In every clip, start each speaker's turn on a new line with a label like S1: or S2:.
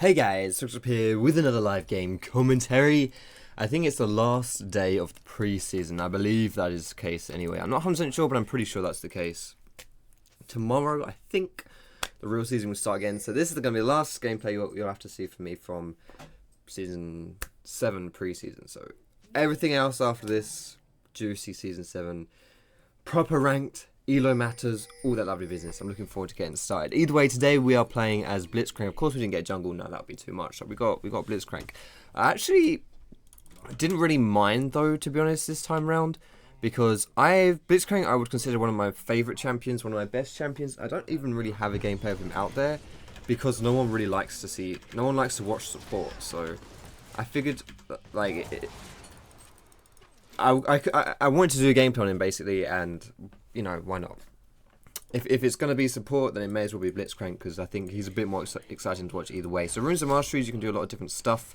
S1: Hey guys, Foxdrop here with another live game commentary. I think it's the last day of the pre-season. I believe that is the case anyway. I'm not 100% sure, but I'm pretty sure that's the case. Tomorrow, I think, the real season will start again. So this is going to be the last gameplay you'll have to see from me from Season 7 pre-season. So everything else after this, juicy Season 7, proper ranked, Elo matters, all that lovely business. I'm looking forward to getting started. Either way, today we are playing as Blitzcrank. Of course, we didn't get jungle. No, that would be too much. So we got Blitzcrank. I actually didn't really mind though, to be honest, this time round, because Blitzcrank I would consider one of my favourite champions, one of my best champions. I don't even really have a gameplay of him out there because no one really likes to watch support. So I figured like I wanted to do a gameplay on him basically, and you know, why not? If it's going to be support, then it may as well be Blitzcrank, because I think he's a bit more exciting to watch either way. So runes and masteries, you can do a lot of different stuff.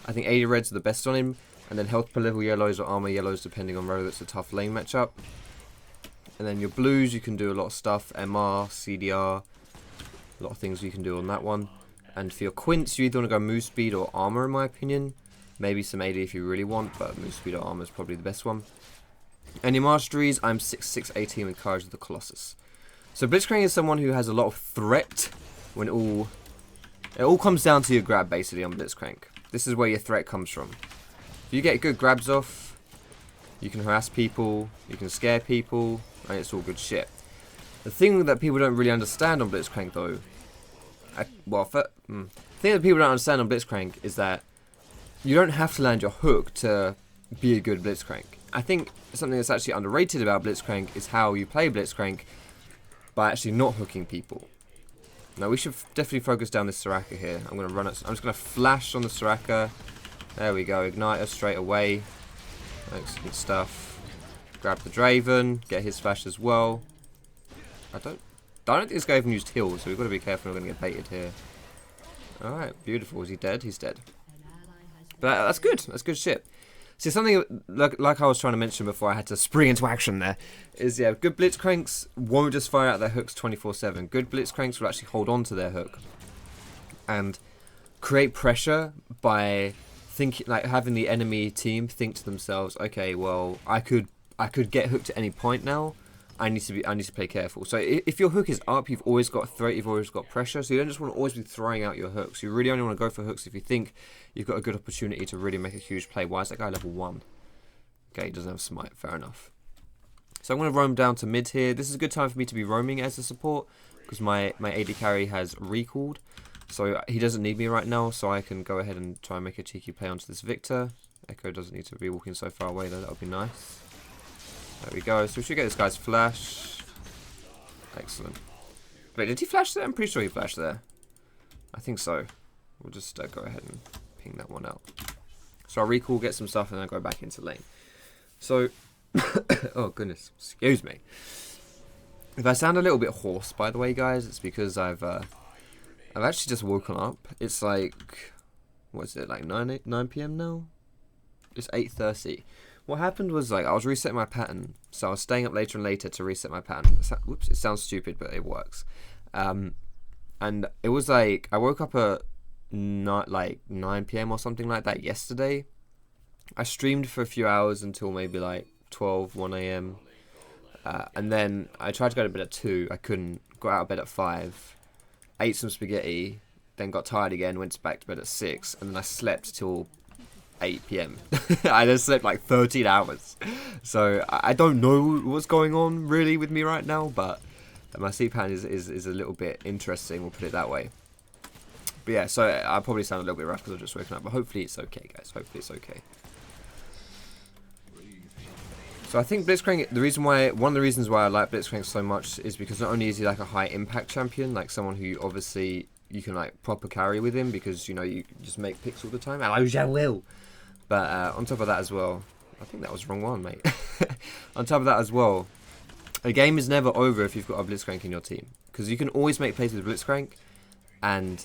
S1: I think 80 reds are the best on him, and then HPlvl yellows or armor yellows, depending on whether that's a tough lane matchup. And then your blues, you can do a lot of stuff, MR, CDR, a lot of things you can do on that one. And for your Quints, you either want to go move speed or armor, in my opinion. Maybe some AD if you really want, but move speed or armor is probably the best one. And your masteries, I'm 6'6", 18 with Courage of the Colossus. So Blitzcrank is someone who has a lot of threat when it all comes down to your grab basically on Blitzcrank. This is where your threat comes from. If you get good grabs off, you can harass people, you can scare people, and it's all good shit. The thing that people don't really understand on Blitzcrank though, the thing that people don't understand on Blitzcrank is that you don't have to land your hook to be a good Blitzcrank. I think something that's actually underrated about Blitzcrank is how you play Blitzcrank by actually not hooking people. Now we should definitely focus down this Soraka here. I'm going to run it. I'm just going to flash on the Soraka. There we go. Ignite her straight away. Excellent stuff. Grab the Draven. Get his flash as well. I don't think this guy even used heals, so we've got to be careful. We're going to get baited here. Alright, beautiful. Is he dead? He's dead. But that's good. That's good shit. See, something like I was trying to mention before I had to spring into action there, is yeah, good Blitzcranks won't just fire out their hooks 24/7. Good Blitzcranks will actually hold on to their hook and create pressure by having the enemy team think to themselves, okay, well, I could get hooked at any point now. I need to play careful. So if your hook is up, you've always got threat, you've always got pressure. So you don't just want to always be throwing out your hooks. You really only want to go for hooks if you think you've got a good opportunity to really make a huge play. Why is that guy level 1? Okay, he doesn't have smite. Fair enough. So I'm going to roam down to mid here. This is a good time for me to be roaming as a support because my AD carry has recalled. So he doesn't need me right now, so I can go ahead and try and make a cheeky play onto this Victor. Echo doesn't need to be walking so far away though. That would be nice. There we go. So we should get this guy's flash. Excellent. Wait, did he flash there? I'm pretty sure he flashed there. I think so. We'll just go ahead and ping that one out. So I'll recall, get some stuff, and then go back into lane. So, oh goodness, excuse me. If I sound a little bit hoarse, by the way, guys, it's because I've actually just woken up. It's like, what is it, like 9 p.m. now? It's 8:30. What happened was, like, I was resetting my pattern, so I was staying up later and later to reset my pattern. Whoops, it sounds stupid, but it works. And it was like, I woke up at like 9 p.m. or something like that yesterday. I streamed for a few hours until maybe like 12, 1 a.m. And then I tried to go to bed at 2. I couldn't. Got out of bed at 5. Ate some spaghetti. Then got tired again. Went back to bed at 6. And then I slept till 8 p.m. I just slept like 13 hours. So I don't know what's going on really with me right now, but my sleep pattern is a little bit interesting, we'll put it that way. But yeah, so I probably sound a little bit rough because I've just woken up, but hopefully it's okay, guys. Hopefully it's okay. So I think Blitzcrank, one of the reasons why I like Blitzcrank so much is because not only is he like a high impact champion, like someone who obviously you can like proper carry with him because, you know, you just make picks all the time. Hello, Jalil. But on top of that as well, I think that was the wrong one, mate. On top of that as well, a game is never over if you've got a Blitzcrank in your team. Because you can always make plays with Blitzcrank, and,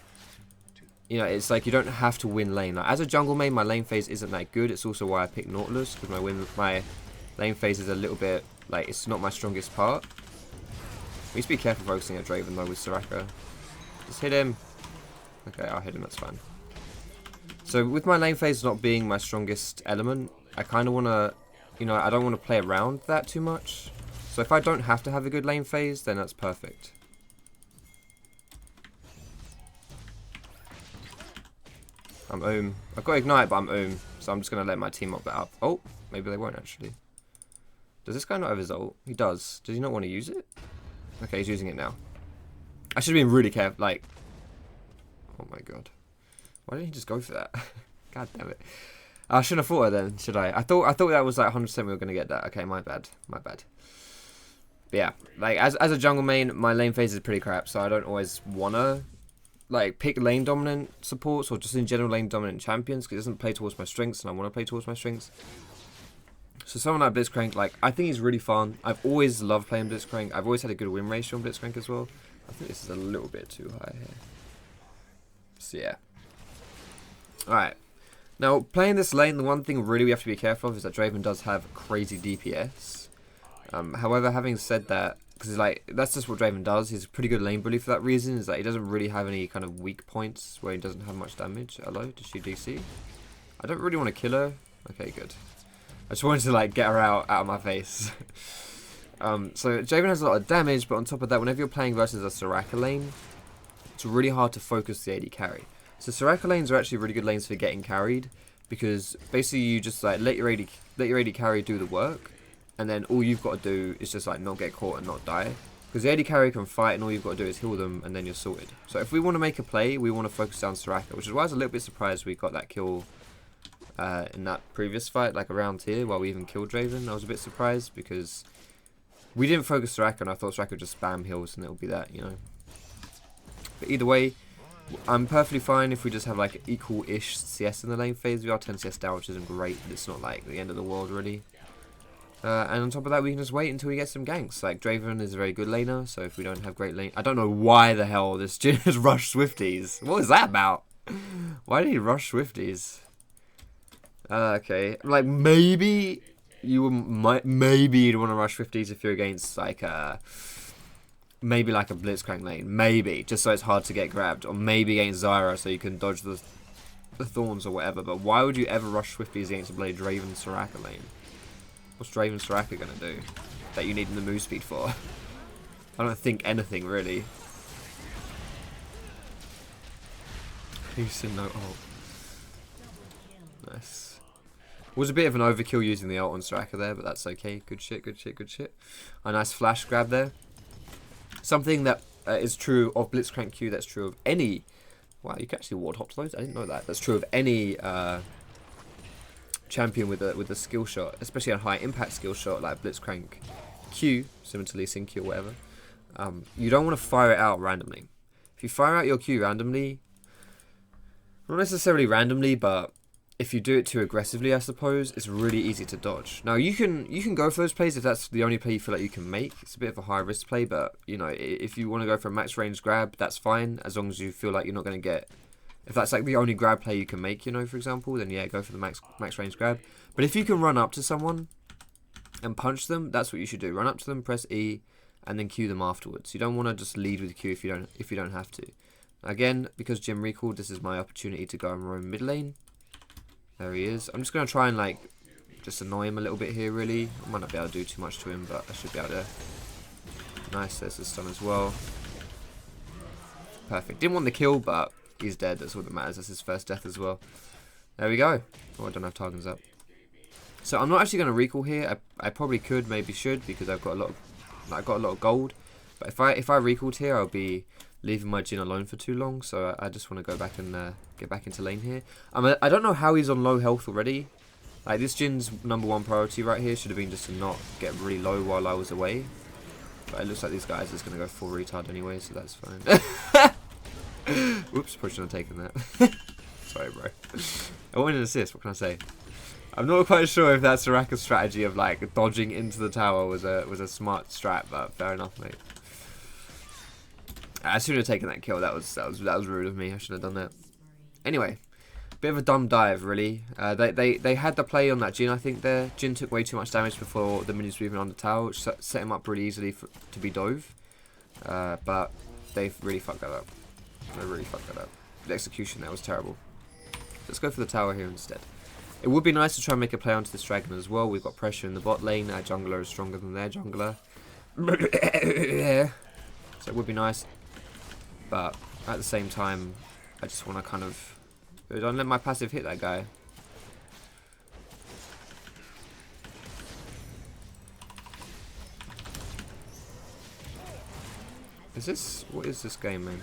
S1: you know, it's like you don't have to win lane. Like, as a jungle main, my lane phase isn't that good. It's also why I picked Nautilus, because my lane phase is a little bit, like, it's not my strongest part. We need to be careful focusing at Draven, though, with Soraka. Just hit him. Okay, I'll hit him, that's fine. So with my lane phase not being my strongest element, I kind of want to, you know, I don't want to play around that too much. So if I don't have to have a good lane phase, then that's perfect. I'm ohm. I've got ignite, but I'm ohm. So I'm just going to let my team up that up. Oh, maybe they won't actually. Does this guy not have his ult? He does. Does he not want to use it? Okay, he's using it now. I should have been really careful. Like, oh my god. Why didn't he just go for that? God damn it. I shouldn't have thought it then, should I? I thought that was like 100% we were going to get that. Okay, my bad. My bad. But yeah, like as a jungle main, my lane phase is pretty crap, so I don't always want to like pick lane dominant supports or just in general lane dominant champions because it doesn't play towards my strengths and I want to play towards my strengths. So someone like Blitzcrank, like I think he's really fun. I've always loved playing Blitzcrank. I've always had a good win ratio on Blitzcrank as well. I think this is a little bit too high here. So yeah. Alright. Now, playing this lane, the one thing really we have to be careful of is that Draven does have crazy DPS. However, having said that, because like that's just what Draven does, he's a pretty good lane bully for that reason, is that he doesn't really have any kind of weak points where he doesn't have much damage. Hello, did she DC? I don't really want to kill her. Okay, good. I just wanted to like get her out of my face. So Draven has a lot of damage, but on top of that, whenever you're playing versus a Soraka lane, it's really hard to focus the AD carry. So Soraka lanes are actually really good lanes for getting carried, because basically you just like let your AD carry do the work, and then all you've got to do is just like not get caught and not die. Because the AD carry can fight, and all you've got to do is heal them, and then you're sorted. So if we want to make a play, we want to focus down Soraka, which is why I was a little bit surprised we got that kill in that previous fight, like around here, while we even killed Draven. I was a bit surprised because we didn't focus Soraka, and I thought Soraka would just spam heals and it'll be that, you know. But either way, I'm perfectly fine if we just have like equal-ish CS in the lane phase. We are 10 CS down, which isn't great, but it's not like the end of the world really. And on top of that, we can just wait until we get some ganks. Like Draven is a very good laner, so if we don't have great lane, I don't know why the hell this Jin has rushed Swifties. What is that about? Why did he rush Swifties? Okay, like maybe you maybe you'd want to rush Swifties if you're against like maybe like a Blitzcrank lane, maybe, just so it's hard to get grabbed, or maybe against Zyra so you can dodge the thorns or whatever. But why would you ever rush Swifties against a blade Draven Soraka lane? What's Draven Soraka gonna do that you need the move speed for? I don't think anything really. Using no ult. Nice. Was a bit of an overkill using the ult on Soraka there, but that's okay. Good shit, good shit, good shit. A nice flash grab there. Something that is true of Blitzcrank Q, that's true of any... Wow, you can actually ward hop to those? I didn't know that. That's true of any champion with a skill shot, especially a high impact skill shot like Blitzcrank Q, similar to Lee Sin Q or whatever. You don't want to fire it out randomly. If you fire out your Q randomly, not necessarily randomly, but if you do it too aggressively, I suppose, it's really easy to dodge. Now, you can go for those plays if that's the only play you feel like you can make. It's a bit of a high-risk play, but, you know, if you want to go for a max range grab, that's fine, as long as you feel like you're not going to get... If that's, like, the only grab play you can make, you know, for example, then, yeah, go for the max range grab. But if you can run up to someone and punch them, that's what you should do. Run up to them, press E, and then Q them afterwards. You don't want to just lead with Q if you don't have to. Again, because Jim recalled, this is my opportunity to go and roam mid lane. There he is. I'm just going to try and, like, just annoy him a little bit here, really. I might not be able to do too much to him, but I should be able to. Nice, there's the stun as well. Perfect. Didn't want the kill, but he's dead. That's all that matters. That's his first death as well. There we go. Oh, I don't have targets up. So I'm not actually going to recall here. I probably could, maybe should, because I've got a lot of gold. But if I recalled here, I'll be leaving my Jhin alone for too long, so I just want to go back and get back into lane here. I don't know how he's on low health already. Like, this Jin's #1 priority right here should have been just to not get really low while I was away. But it looks like these guys are just going to go full retard anyway, so that's fine. Whoops, probably shouldn't have taken that. Sorry, bro. I wanted an assist, what can I say? I'm not quite sure if that Soraka's strategy of, like, dodging into the tower was a smart strat, but fair enough, mate. I shouldn't have taken that kill. That was rude of me. I should have done that. Anyway, bit of a dumb dive, really. They had the play on that Jhin, I think. There, Jhin took way too much damage before the minions were even on the tower, which set him up really easily to be dove. But they really fucked that up. They really fucked that up. The execution there was terrible. Let's go for the tower here instead. It would be nice to try and make a play onto this dragon as well. We've got pressure in the bot lane. Our jungler is stronger than their jungler. So it would be nice. But at the same time, I just want to kind of... Don't let my passive hit that guy. Is this... What is this game, man?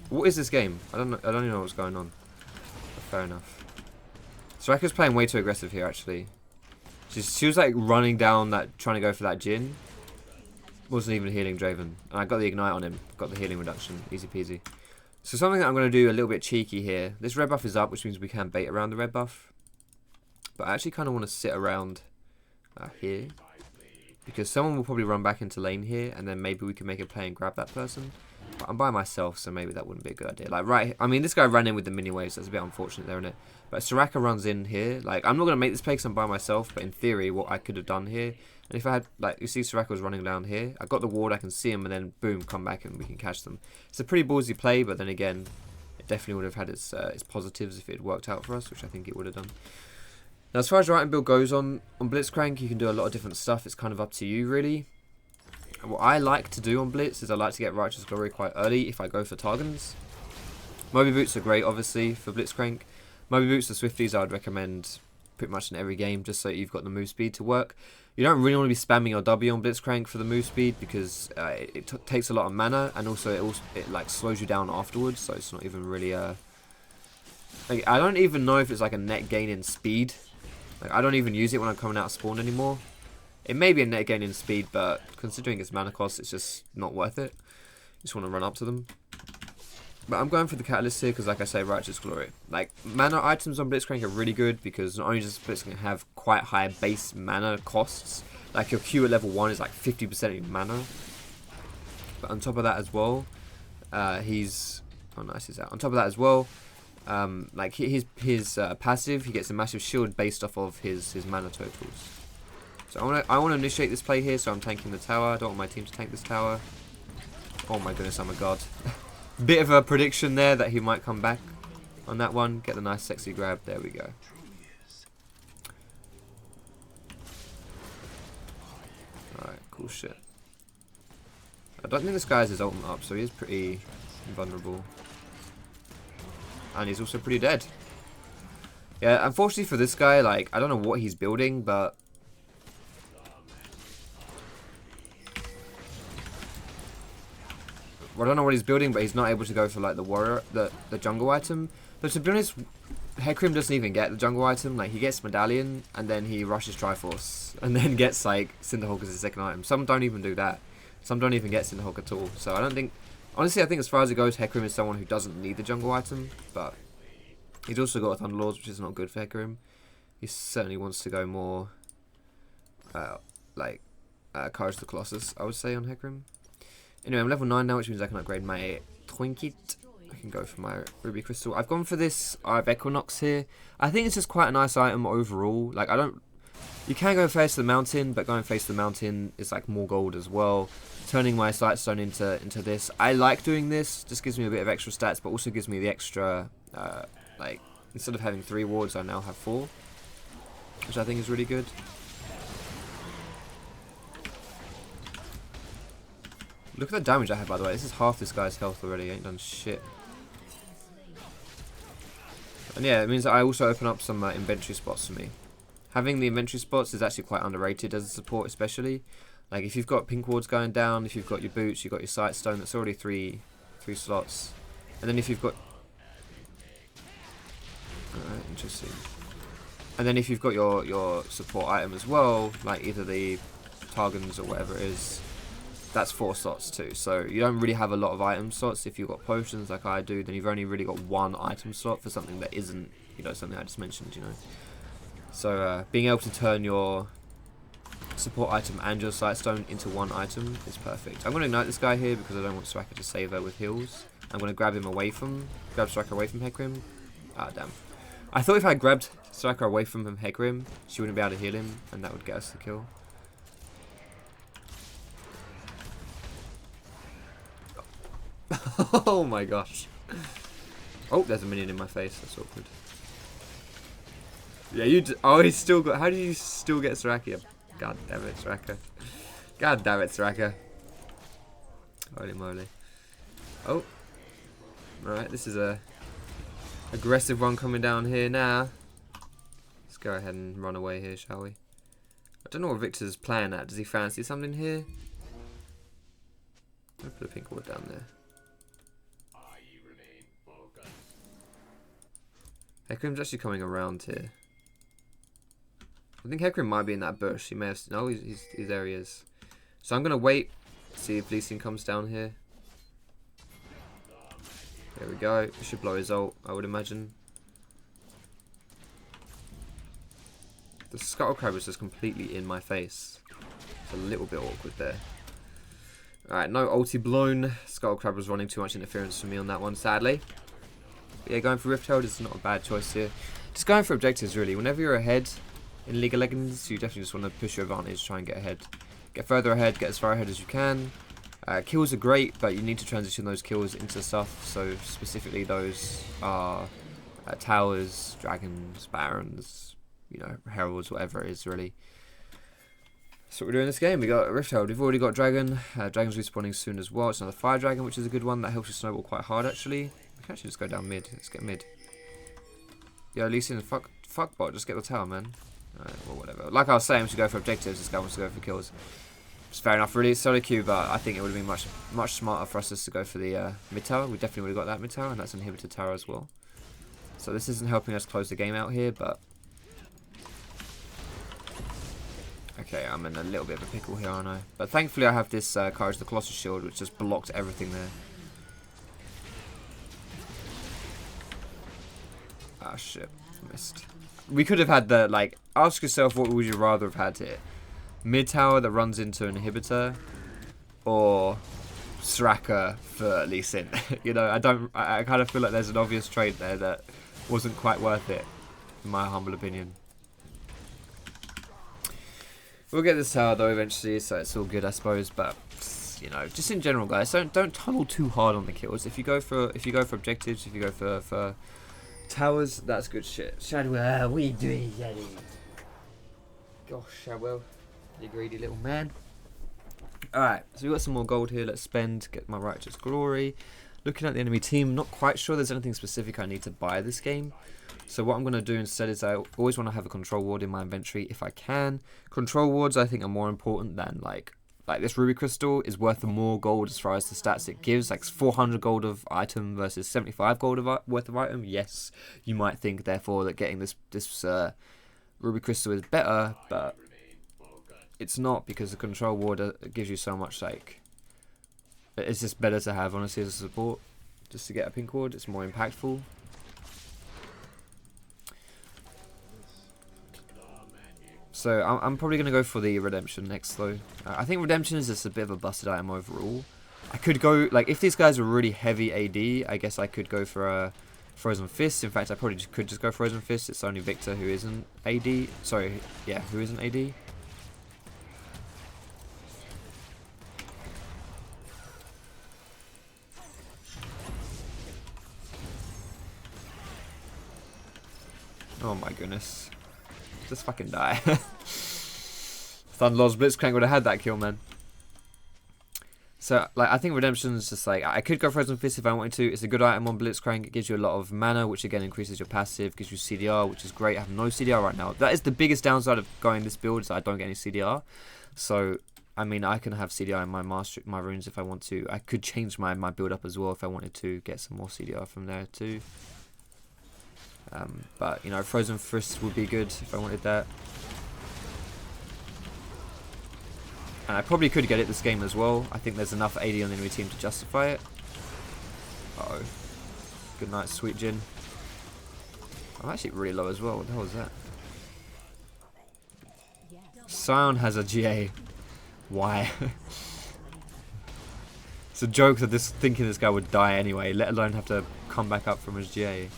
S1: What is this game? I don't even know what's going on. But fair enough. Soraka's playing way too aggressive here, actually. She was like running down that, trying to go for that Jhin. Wasn't even healing Draven. And I got the ignite on him. Got the healing reduction. Easy peasy. So something that I'm going to do a little bit cheeky here. This red buff is up, which means we can bait around the red buff. But I actually kind of want to sit around here. Because someone will probably run back into lane here. And then maybe we can make a play and grab that person. But I'm by myself, so maybe that wouldn't be a good idea. Like, right, I mean, this guy ran in with the mini waves. So that's a bit unfortunate there, isn't it? But Soraka runs in here. Like, I'm not going to make this play because I'm by myself. But in theory, what I could have done here... And if I had, like, you see Soraka was running down here. I got the ward, I can see him, and then boom, come back and we can catch them. It's a pretty ballsy play, but then again, it definitely would have had its positives if it had worked out for us, which I think it would have done. Now, as far as your item build goes on Blitzcrank, you can do a lot of different stuff. It's kind of up to you, really. And what I like to do on Blitz is I like to get Righteous Glory quite early if I go for Targans. Moby Boots are great, obviously, for Blitzcrank. Moby Boots, the Swifties, I would recommend pretty much in every game, just so you've got the move speed to work. You don't really want to be spamming your W on Blitzcrank for the move speed because it takes a lot of mana, and also it like slows you down afterwards, so it's not even really like, I don't even know if it's like a net gain in speed. Like, I don't even use it when I'm coming out of spawn anymore. It may be a net gain in speed, but considering its mana cost, it's just not worth it. You just want to run up to them. But I'm going for the Catalyst here because, like I say, Righteous Glory. Like, mana items on Blitzcrank are really good because not only does Blitzcrank have quite high base mana costs, like your Q at level 1 is like 50% of your mana. But on top of that as well, he's... Oh, nice, he's out. On top of that as well, like his passive, he gets a massive shield based off of his mana totals. So I want to initiate this play here, so I'm tanking the tower. I don't want my team to tank this tower. Oh my goodness, I'm a god. Bit of a prediction there that he might come back on that one. Get the nice sexy grab. There we go. Alright, cool shit. I don't think this guy has his ultimate up, so he is pretty invulnerable. And he's also pretty dead. Yeah, unfortunately for this guy, like, I don't know what he's building, but... I don't know what he's building, but he's not able to go for like the warrior, the jungle item. But to be honest, Hecarim doesn't even get the jungle item. Like, he gets Medallion, and then he rushes Triforce, and then gets like Cinderhulk as his second item. Some don't even do that. Some don't even get Cinderhulk at all. So I don't think, honestly, I think as far as it goes, Hecarim is someone who doesn't need the jungle item. But he's also got a Thunderlords, which is not good for Hecarim. He certainly wants to go more like Courage the Colossus, I would say, on Hecarim. Anyway, I'm level 9 now, which means I can upgrade my Trinket. I can go for my Ruby Crystal. I've gone for this Eye of Equinox here. I think it's just quite a nice item overall. Like, you can go face to the mountain, but going face to the mountain is like more gold as well. Turning my Sightstone into this. I like doing this. Just gives me a bit of extra stats, but also gives me the extra, like, instead of having 3 wards, I now have 4. Which I think is really good. Look at the damage I have, by the way. This is half this guy's health already. Ain't done shit. And yeah, it means that I also open up some inventory spots for me. Having the inventory spots is actually quite underrated as a support, especially. Like, if you've got pink wards going down, if you've got your boots, you've got your Sightstone, that's already three slots. And then if you've got... Alright, interesting. And then if you've got your support item as well, like either the Targans or whatever it is, that's 4 slots too. So you don't really have a lot of item slots. If you've got potions like I do, then you've only really got 1 item slot for something that isn't, you know, something I just mentioned, you know. So being able to turn your support item and your Sightstone into 1 item is perfect. I'm going to ignite this guy here because I don't want Soraka to save her with heals. I'm going to grab Soraka away from Hecarim. Ah, damn. I thought if I grabbed Soraka away from Hecarim, she wouldn't be able to heal him, and that would get us the kill. Oh my gosh. Oh, there's a minion in my face. That's awkward. Yeah, you. Oh, he's still got. How do you still get Soraka? God damn it, Soraka. God damn it, Soraka. Holy moly. Oh. Alright, this is a aggressive one coming down here now. Let's go ahead and run away here, shall we? I don't know what Victor's playing at. Does he fancy something here? I'll put a pink ward down there. Hecarim's actually coming around here. I think Hecarim might be in that bush. He may have. No, he's there. He is. So I'm gonna wait, see if Lee Sin comes down here. There we go. It should blow his ult, I would imagine. The Scuttle Crab was just completely in my face. It's a little bit awkward there. Alright, no ulti blown. Scuttle Crab was running too much interference for me on that one, sadly. But yeah, going for Rift Herald is not a bad choice here. Just going for objectives, really. Whenever you're ahead in League of Legends, you definitely just want to push your advantage, try and get ahead. Get further ahead, get as far ahead as you can. Kills are great, but you need to transition those kills into stuff. So specifically those are towers, dragons, barons, you know, heralds, whatever it is really. So what we're doing this game. We got a Rift Herald. We've already got dragon. Dragon's respawning soon as well. It's another fire dragon, which is a good one. That helps you snowball quite hard actually. We can actually just go down mid. Let's get mid. Yo, Lee Sin, fuck bot. Just get the tower, man. Alright, well, whatever. Like I was saying, we should go for objectives. This guy wants to go for kills. It's fair enough, really. It's solo queue, but I think it would have been much smarter for us just to go for the mid tower. We definitely would have got that mid tower, and that's an inhibitor tower as well. So this isn't helping us close the game out here, but okay, I'm in a little bit of a pickle here, aren't I? But thankfully, I have this Courage the Colossus shield, which just blocked everything there. Ah, shit, missed. We could have had the like. Ask yourself, what would you rather have had here? Mid tower that runs into an inhibitor, or Soraka for Lee Sin. You know, I kind of feel like there's an obvious trade there that wasn't quite worth it, in my humble opinion. We'll get this tower though eventually, so it's all good, I suppose. But you know, just in general, guys, don't tunnel too hard on the kills. If you go for objectives, if you go for towers, that's good shit. Shadwell, what are you doing, Daddy? Gosh, Shadwell. You greedy little man. Alright, so we've got some more gold here. Let's spend, get my righteous glory. Looking at the enemy team, not quite sure there's anything specific I need to buy this game. So what I'm going to do instead is I always want to have a control ward in my inventory if I can. Control wards I think are more important than like this ruby crystal is worth more gold as far as the stats it gives. Like 400 gold of item versus 75 gold worth of item. Yes, you might think therefore that getting this ruby crystal is better, but it's not, because the control ward gives you so much, like, it's just better to have, honestly, as a support. Just to get a pink ward, it's more impactful. So I'm probably going to go for the redemption next, though. I think redemption is just a bit of a busted item overall. I could go, like, if these guys are really heavy AD, I guess I could go for a Frozen Fist. In fact, I probably could just go Frozen Fist. It's only Victor who isn't AD. Sorry, yeah, who isn't AD. Oh my goodness. Just fucking die. Thunderlord's Blitzcrank would have had that kill, man. So, like, I think Redemption is just like, I could go Frozen Fist if I wanted to. It's a good item on Blitzcrank. It gives you a lot of mana, which again increases your passive, gives you CDR, which is great. I have no CDR right now. That is the biggest downside of going this build, is that I don't get any CDR. So, I mean, I can have CDR in my runes if I want to. I could change my build up as well if I wanted to get some more CDR from there too. But, you know, Frozen Fist would be good if I wanted that. And I probably could get it this game as well. I think there's enough AD on the enemy team to justify it. Uh-oh. Good night, Sweet Jin. I'm actually really low as well. What the hell is that? Sion has a GA. Why? It's a joke that thinking this guy would die anyway, let alone have to come back up from his GA.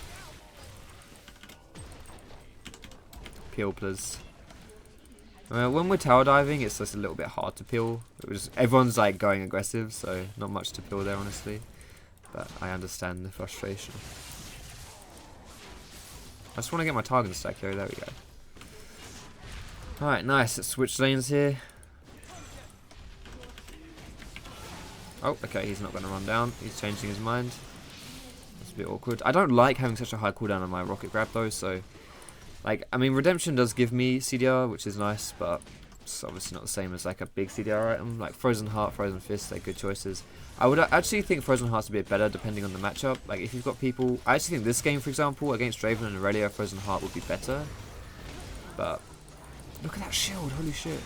S1: Peel, please. When we're tower diving, it's just a little bit hard to peel. Everyone's like going aggressive, so not much to peel there, honestly. but I understand the frustration. I just want to get my target stack here. There we go. Alright, nice. Let's switch lanes here. Oh, okay, he's not going to run down. He's changing his mind. That's a bit awkward. I don't like having such a high cooldown on my rocket grab though, so... Like, I mean, Redemption does give me CDR, which is nice, but it's obviously not the same as like a big CDR item. Like Frozen Heart, Frozen Fist, they're good choices. I would actually think Frozen Heart's a bit better depending on the matchup. Like, if you've got people... I actually think this game, for example, against Draven and Aurelia, Frozen Heart would be better. But... Look at that shield, holy shit.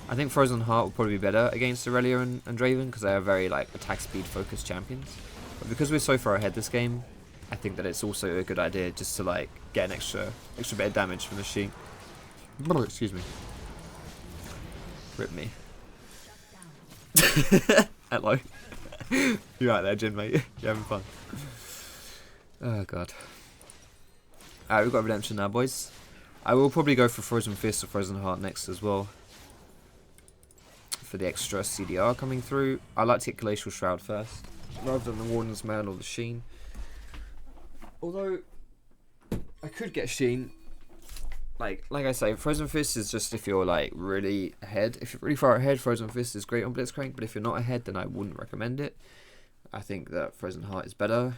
S1: I think Frozen Heart will probably be better against Aurelia and Draven because they are very like attack speed focused champions. But because we're so far ahead this game, I think that it's also a good idea just to like get an extra bit of damage from the sheet. Excuse me. Rip me. Hello. You're right there, Jin, mate. You're having fun. Oh god. Alright, we've got Redemption now, boys. I will probably go for Frozen Fist or Frozen Heart next as well. For the extra CDR coming through. I like to get Glacial Shroud first, rather than the Warden's Mail or the Sheen. Although, I could get Sheen. Like I say, Frozen Fist is just if you're like really ahead. If you're really far ahead, Frozen Fist is great on Blitzcrank, but if you're not ahead, then I wouldn't recommend it. I think that Frozen Heart is better.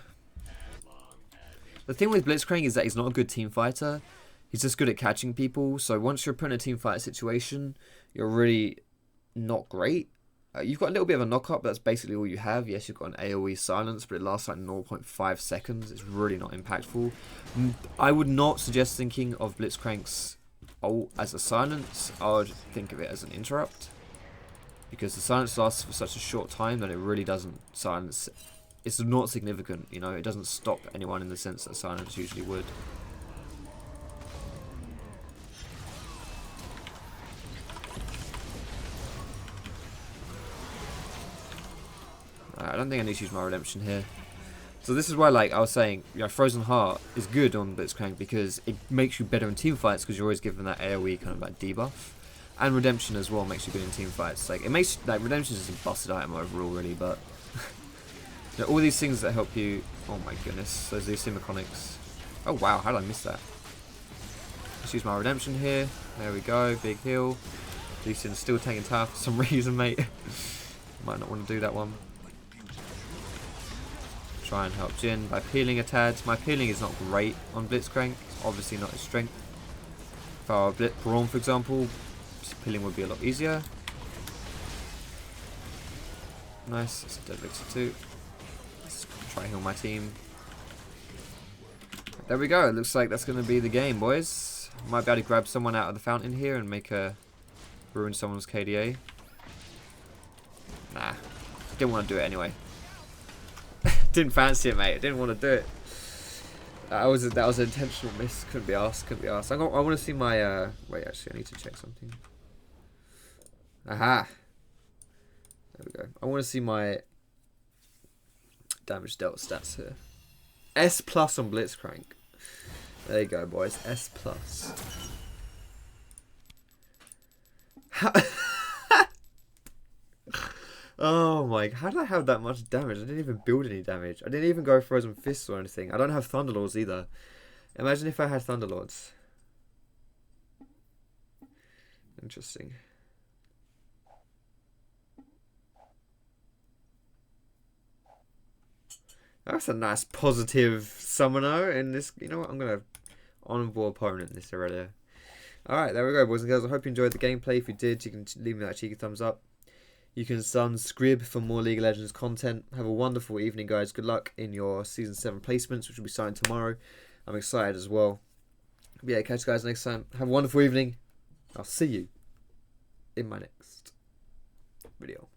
S1: The thing with Blitzcrank is that he's not a good team fighter. He's just good at catching people, so once you're put in a team fight situation, you're really not great. You've got a little bit of a knock-up, but that's basically all you have. Yes, you've got an AoE silence, but it lasts like 0.5 seconds. It's really not impactful. I would not suggest thinking of Blitzcrank's ult as a silence. I would think of it as an interrupt. Because the silence lasts for such a short time that it really doesn't silence. It's not significant, you know. It doesn't stop anyone in the sense that silence usually would. I don't think I need to use my Redemption here. So this is why, like I was saying, you know, Frozen Heart is good on Blitzcrank because it makes you better in team fights because you're always given that AoE kind of like debuff. And Redemption as well makes you good in team fights. Like it makes like Redemption is a busted item overall, really, but you know, all these things that help you. Oh my goodness, there's these mechanics. Oh wow, how did I miss that? Let's use my Redemption here. There we go, big heal. Lee Sin's still taking tower for some reason, mate. Might not want to do that one. Try and help Jin by peeling a tad. My peeling is not great on Blitzcrank. It's obviously not his strength. If I were Brawn, for example, peeling would be a lot easier. Nice, that's a dead elixir too. Let's try and heal my team. There we go. It looks like that's going to be the game, boys. Might be able to grab someone out of the fountain here and make a ruin someone's KDA. Nah, didn't want to do it anyway. Didn't fancy it, mate. I didn't want to do it. That was an intentional miss. Couldn't be asked. Couldn't be asked. I want to see my. Wait, actually, I need to check something. Aha. There we go. I want to see my damage dealt stats here. S+ on Blitzcrank. There you go, boys. S+. Oh my, how did I have that much damage? I didn't even build any damage. I didn't even go Frozen Fists or anything. I don't have Thunderlords either. Imagine if I had Thunderlords. Interesting. That's a nice positive summoner in this. You know what? I'm going to honourable opponent in this Aurelia. Alright, there we go, boys and girls. I hope you enjoyed the gameplay. If you did, you can leave me that cheeky thumbs up. You can subscribe for more League of Legends content. Have a wonderful evening, guys. Good luck in your Season 7 placements, which will be signed tomorrow. I'm excited as well. But yeah, catch you guys next time. Have a wonderful evening. I'll see you in my next video.